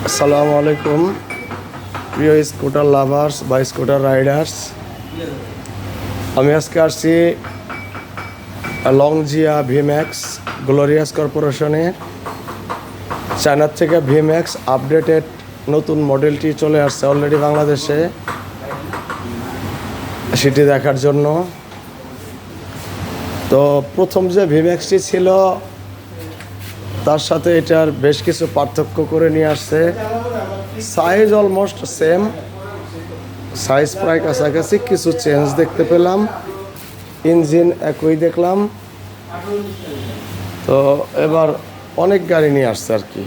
আসসালামু আলাইকুম প্রিয় স্কুটার লাভার্স বা স্কুটার রাইডার্স। আমি আজকে আসছি লংজিয়া ভিম্যাক্স গ্লোরিয়াস কর্পোরেশনে। চায়নার থেকে ভিম্যাক্স আপডেটেড নতুন মডেলটি চলে আসছে অলরেডি বাংলাদেশে, সেটি দেখার জন্য। তো প্রথম যে ভিম্যাক্সটি ছিল তার সাথে এটার বেশ কিছু পার্থক্য করে নিয়ে আসছে। সাইজ অলমোস্ট সেম, সাইজ প্রায় কাছাকাছি, কিছু চেঞ্জ দেখতে পেলাম। ইঞ্জিন একই দেখলাম। তো এবার অনেক গাড়ি নিয়ে আসছে আর কি,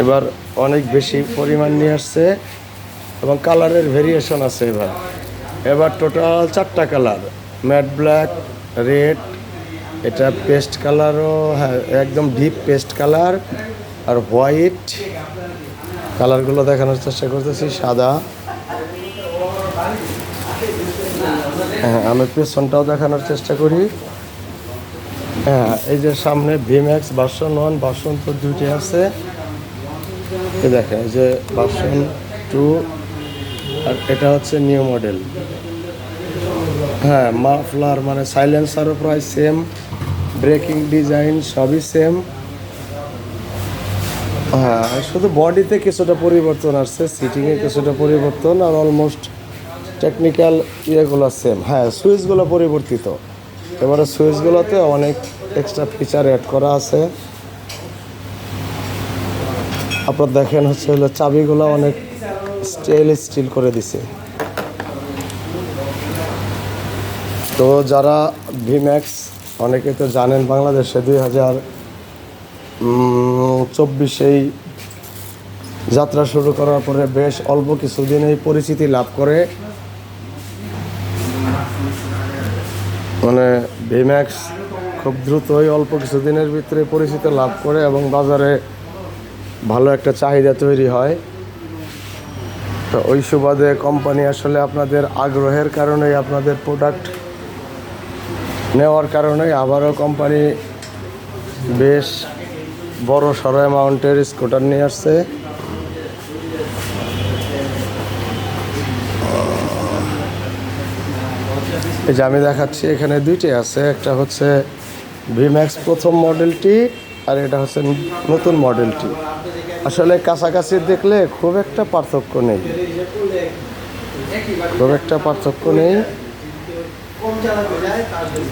এবার অনেক বেশি পরিমাণ নিয়ে আসছে এবং কালারের ভেরিয়েশন আছে। এবার টোটাল 4টা কালার, ম্যাট ব্ল্যাক, রেড, এটা পেস্ট কালারও, হ্যাঁ একদম ডিপ পেস্ট কালার, আর হোয়াইট। কালারগুলো দেখানোর চেষ্টা করতেছি। সাদা, হ্যাঁ আমি পেছনটাও দেখানোর চেষ্টা করি। হ্যাঁ এই যে সামনে ভিম্যাক্স ভার্সন 1 ভার্সন 2 দুইটি আছে। এই দেখেন, এই যে ভার্সন 2 আর এটা হচ্ছে নিউ মডেল। হ্যাঁ মাফলার মানে সাইলেন্সারও প্রায় সেম, ব্রেকিং ডিজাইন সবই সেম। হ্যাঁ শুধু বডিতে কিছুটা পরিবর্তন আসছে, সিটিংয়ে কিছুটা পরিবর্তন, আর অলমোস্ট টেকনিক্যাল ইয়েগুলো সেম। হ্যাঁ সুইচগুলো পরিবর্তিত, এবারে সুইচগুলোতে অনেক এক্সট্রা ফিচার অ্যাড করা আছে। আপনার দেখেন হচ্ছে হলো চাবিগুলো অনেক স্টিল করে দিছে। তো যারা ভিম্যাক্স, অনেকে তো জানেন বাংলাদেশে 2024 যাত্রা শুরু করার পরে বেশ অল্প কিছুদিনেই পরিচিতি লাভ করে। মানে ভিম্যাক্স খুব দ্রুতই অল্প কিছুদিনের ভিতরে পরিচিতি লাভ করে এবং বাজারে ভালো একটা চাহিদা তৈরি হয়। তো ওই সুবাদে কোম্পানি আসলে আপনাদের আগ্রহের কারণেই, আপনাদের প্রোডাক্ট নেওয়ার কারণেই আবারও কোম্পানি বেশ বড় সড়ো অ্যামাউন্টের স্কুটার নিয়ে আসছে। এই যে আমি দেখাচ্ছি, এখানে দুইটি আছে, একটা হচ্ছে ভিম্যাক্স প্রথম মডেলটি আর এটা হচ্ছে নতুন মডেলটি। আসলে কাছাকাছি দেখলে খুব একটা পার্থক্য নেই,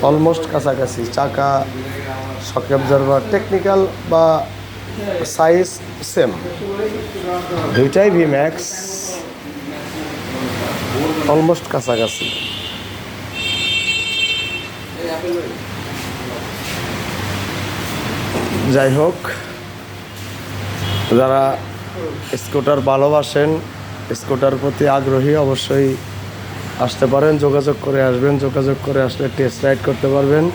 অলমোস্ট কাছাকাছি। চাকা, শক অ্যাবজর্ভার, টেকনিক্যাল বা সাইজ সেম, দুইটাই ভিম্যাক্স, অলমোস্ট কাছাকাছি। যাই হোক, যারা স্কুটার ভালোবাসেন, স্কুটার প্রতি আগ্রহী, অবশ্যই আসতে পারেন, যোগাযোগ করে আসবেন। যোগাযোগ করে আসলে টেস্ট রাইড করতে পারবেন।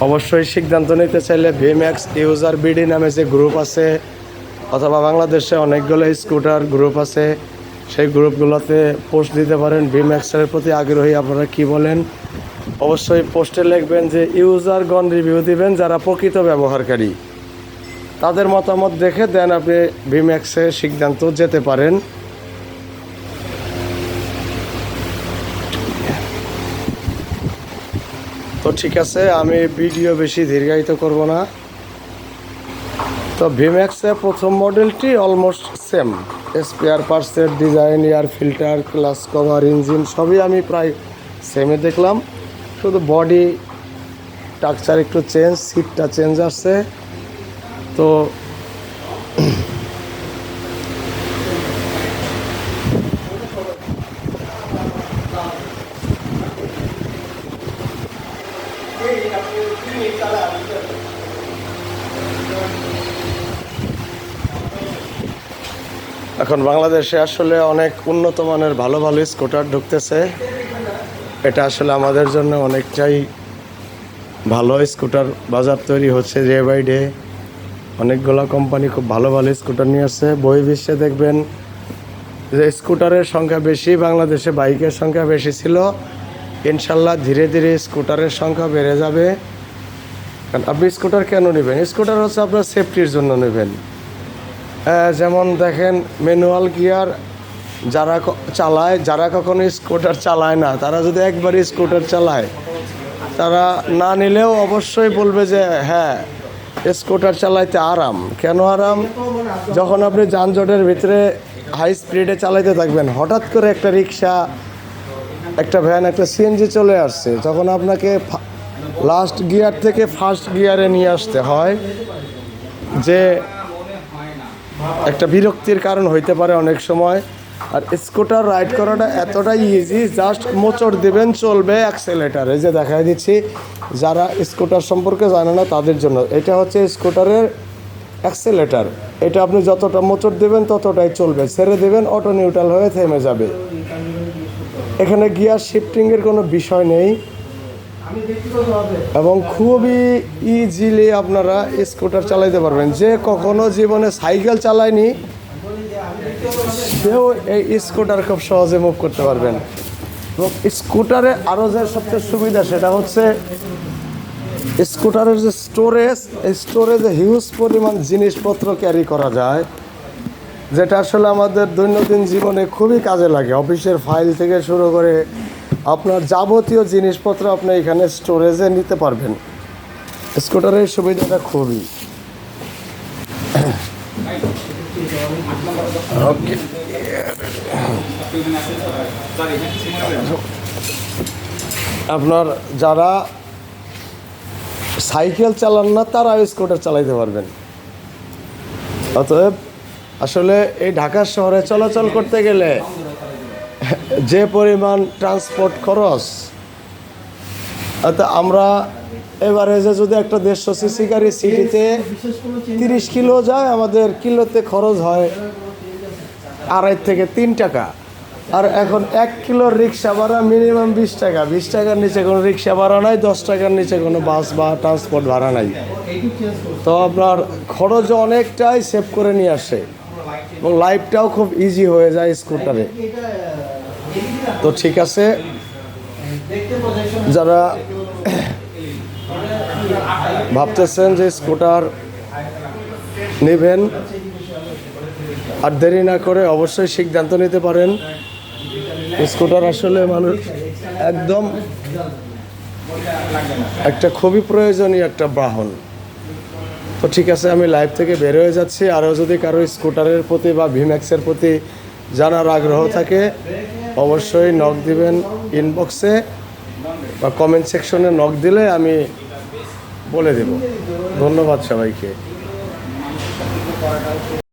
অবশ্যই সিদ্ধান্ত নিতে চাইলে ভিম্যাক্স ইউজার বিডি নামে যে গ্রুপ আছে, অথবা বাংলাদেশে অনেকগুলো স্কুটার গ্রুপ আছে, সেই গ্রুপগুলোতে পোস্ট দিতে পারেন। ভিম্যাক্সের প্রতি আগ্রহী আপনারা কি বলেন, অবশ্যই পোস্টে লিখবেন যে ইউজারগণ রিভিউ দিবেন, যারা প্রকৃত ব্যবহারকারী, তাদের মতামত দেখে দেন আপনি ভিম্যাক্সে সিদ্ধান্ত যেতে পারেন। তো ঠিক আছে, আমি ভিডিও বেশি দীর্ঘায়িত করব না। তো ভিম্যাক্সের প্রথম মডেলটি অলমোস্ট সেম, স্পেয়ার পার্টসের ডিজাইন, এয়ার ফিল্টার, ক্লাস কভার, ইঞ্জিন সবই আমি প্রায় সেমে দেখলাম। শুধু বডি স্ট্রাকচার একটু চেঞ্জ, সিটটা চেঞ্জ আসছে। তো এখন বাংলাদেশে আসলে অনেক উন্নত মানের ভালো ভালো স্কুটার ঢুকতেছে। এটা আসলে আমাদের জন্য অনেকটাই ভালো। স্কুটার বাজার তৈরি হচ্ছে ডে বাই ডে। অনেকগুলো কোম্পানি খুব ভালো ভালো স্কুটার নিয়ে আসছে। বহির্বিশ্বে দেখবেন যে স্কুটারের সংখ্যা বেশি, বাংলাদেশে বাইকের সংখ্যা বেশি ছিল। ইনশাল্লাহ ধীরে ধীরে স্কুটারের সংখ্যা বেড়ে যাবে। কারণ আপনি স্কুটার কেন নেবেন? স্কুটার হচ্ছে আপনার সেফটির জন্য নেবেন। যেমন দেখেন ম্যানুয়াল গিয়ার যারা চালায়, যারা কখনো স্কুটার চালায় না, তারা যদি একবারই স্কুটার চালায়, তারা না নিলেও অবশ্যই বলবে যে হ্যাঁ স্কুটার চালাইতে আরাম। কেন আরাম? যখন আপনি যানজটের ভিতরে হাই স্পিডে চালাইতে থাকবেন, হঠাৎ করে একটা রিক্সা, একটা ভ্যান, একটা সিএনজি চলে আসছে, তখন আপনাকে লাস্ট গিয়ার থেকে ফার্স্ট গিয়ারে নিয়ে আসতে হয়, যে একটা বিরক্তির কারণ হইতে পারে অনেক সময়। আর স্কুটার রাইড করাটা এতটাই ইজি, জাস্ট মোচড় দিবেন, চলবে অ্যাক্সেলেটার। এই যে দেখাই দিচ্ছি, যারা স্কুটার সম্পর্কে জানে না তাদের জন্য এটা হচ্ছে স্কুটারের অ্যাক্সেলেটার। এটা আপনি যতটা মোচড় দেবেন ততটাই চলবে, ছেড়ে দেবেন অটো নিউট্রাল হয়ে থেমে যাবে। এখানে গিয়ার শিফটিংয়ের কোনো বিষয় নেই এবং খুবই ইজিলি আপনারা স্কুটার চালাইতে পারবেন। যে কখনো জীবনে সাইকেল চালায়নি সেও এই স্কুটার খুব সহজে মুভ করতে পারবেন। এবং স্কুটারে আরও যে সবচেয়ে সুবিধা সেটা হচ্ছে স্কুটারের যে স্টোরেজ, এই স্টোরেজে হিউজ পরিমাণ জিনিসপত্র ক্যারি করা যায়, যেটা আসলে আমাদের দৈনন্দিন জীবনে খুবই কাজে লাগে। অফিসের ফাইল থেকে শুরু করে আপনার যাবতীয় জিনিসপত্র আপনি এখানে স্টোরেজে নিতে পারবেন। স্কুটারের সুবিধাটা খুবই ওকে। আপনার যারা সাইকেল চালান না তারা স্কুটার চালাইতে পারবেন। অতএব আসলে এই ঢাকা শহরে চলাচল করতে গেলে যে পরিমাণ ট্রান্সপোর্ট খরচ, আমরা এভারেজে যদি একটা 150 সিসি গাড়ি সিটিতে 30 কিলো যায়, আমাদের কিলোতে খরচ হয় 2.5 থেকে 3 টাকা। আর এখন 1 কিলোর রিক্সা ভাড়া মিনিমাম 20 টাকা। 20 টাকার নিচে কোনো রিক্সা ভাড়া নাই, 10 টাকার নিচে কোনো বাস বা ট্রান্সপোর্ট ভাড়া নাই। তো আপনার খরচ অনেকটাই সেভ করে নিয়ে আসে এবং লাইফটাও খুব ইজি হয়ে যায় স্কুটারে। তো ঠিক আছে, যারা ভাবতেছেন যে স্কুটার নেবেন, আর দেরি না করে অবশ্যই সিদ্ধান্ত নিতে পারেন। স্কুটার আসলে মানুষ একদম একটা খুবই প্রয়োজনীয় একটা বাহন। তো ঠিক আছে, আমি লাইভ থেকে বের হয়ে যাচ্ছি। আরও যদি কারো স্কুটারের প্রতি বা ভিম্যাক্সের প্রতি জানার আগ্রহ থাকে অবশ্যই নক দিবেন ইনবক্সে বা কমেন্ট সেকশনে নক দিলে আমি বলে দেব। ধন্যবাদ সবাইকে।